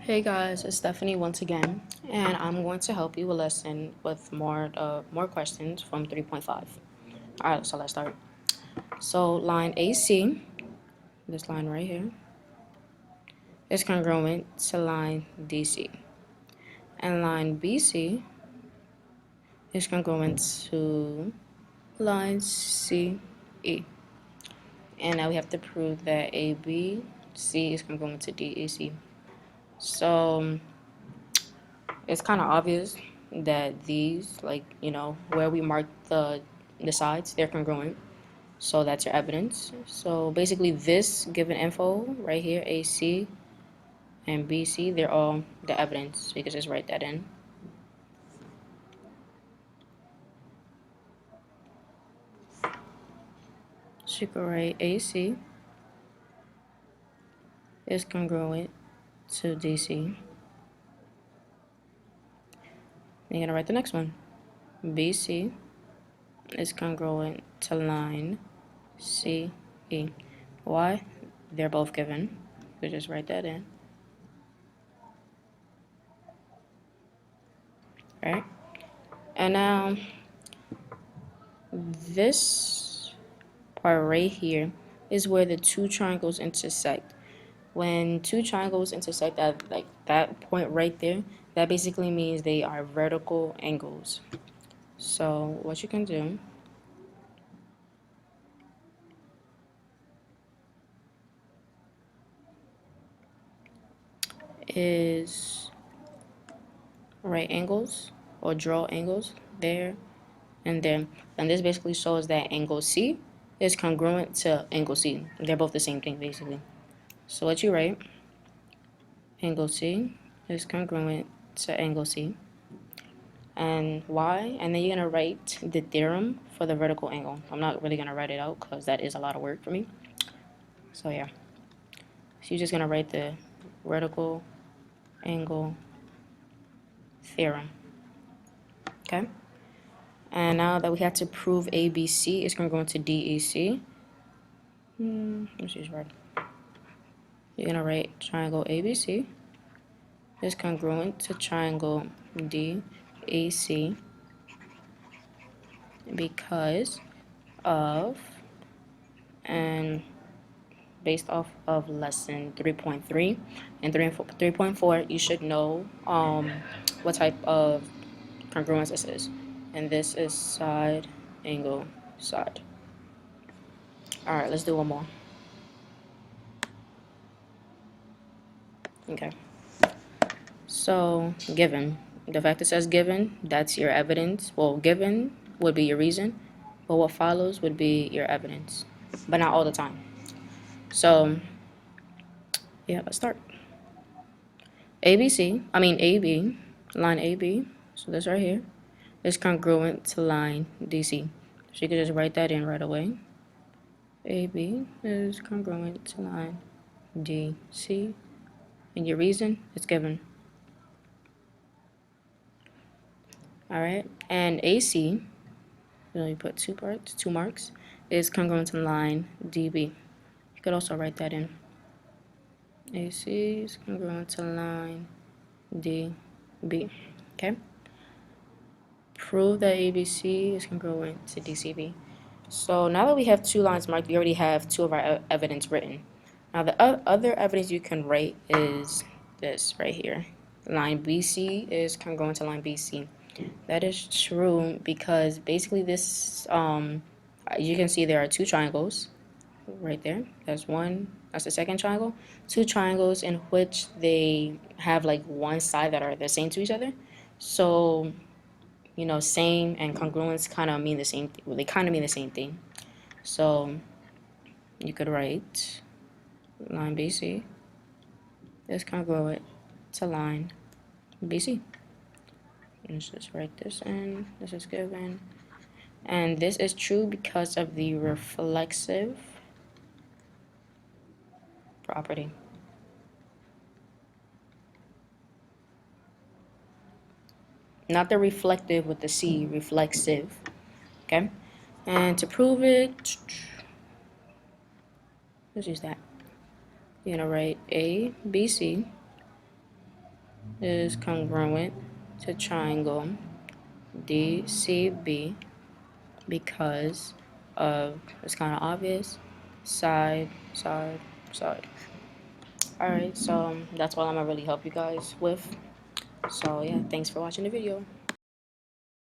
Hey guys, it's Stephanie once again, and I'm going to help you a lesson with more questions from 3.5. All right, so let's start. So line AC, this line right here, is congruent to line DC, and line BC is congruent to line CE. And now we have to prove that ABC is congruent to DEC. So it's kind of obvious that these, where we mark the sides, they're congruent. So that's your evidence. So basically this given info right here, AC and BC, they're all the evidence. So you can just write that in. So you can write AC is congruent to DC. You're gonna write the next one. BC is congruent to line CE. Why? They're both given. You just write that in. Right? And now this part right here is where the two triangles intersect. When two triangles intersect at like that point right there, that basically means they are vertical angles. So what you can do is write angles or draw angles there and there. And this basically shows that angle C is congruent to angle C. They're both the same thing basically. So what you write, angle C is congruent to angle C. And why? And then you're going to write the theorem for the vertical angle. I'm not really going to write it out because that is a lot of work for me. So yeah. So you're just going to write the vertical angle theorem. Okay? And now that we have to prove ABC is congruent to DEC. Let's use red. You're going to write triangle ABC is congruent to triangle DAC because of, and based off of lesson 3.3 and 3.4, you should know what type of congruence this is. And this is side, angle, side. All right, let's do one more. Okay. So, given. The fact it says given, that's your evidence. Well, given would be your reason, but what follows would be your evidence. But not all the time. So, yeah, let's start. AB, line AB, so this right here, is congruent to line DC. So you can just write that in right away. AB is congruent to line DC, and your reason is given. All right, and AC, so you put two marks, is congruent to line DB. You could also write that in. AC is congruent to line DB. Okay. Prove that ABC is congruent to DCB. So now that we have two lines marked, we already have two of our evidence written. Now the other evidence you can write is this right here. Line BC is congruent to line BC. That is true because basically this, you can see there are two triangles right there. That's one, that's the second triangle. Two triangles in which they have like one side that are the same to each other. So, you know, same and congruence kind of mean the same thing. Well, they kind of mean the same thing. So you could write line BC is congruent to line BC. Let's just write this in. This is given. And this is true because of the reflexive property. Not the reflective with the C, reflexive. Okay? And to prove it, let's use that. You're going to write A, B, C is congruent to triangle DCB because of, it's kind of obvious, side, side, side. Alright, so that's all I'm gonna really help you guys with. So yeah, thanks for watching the video.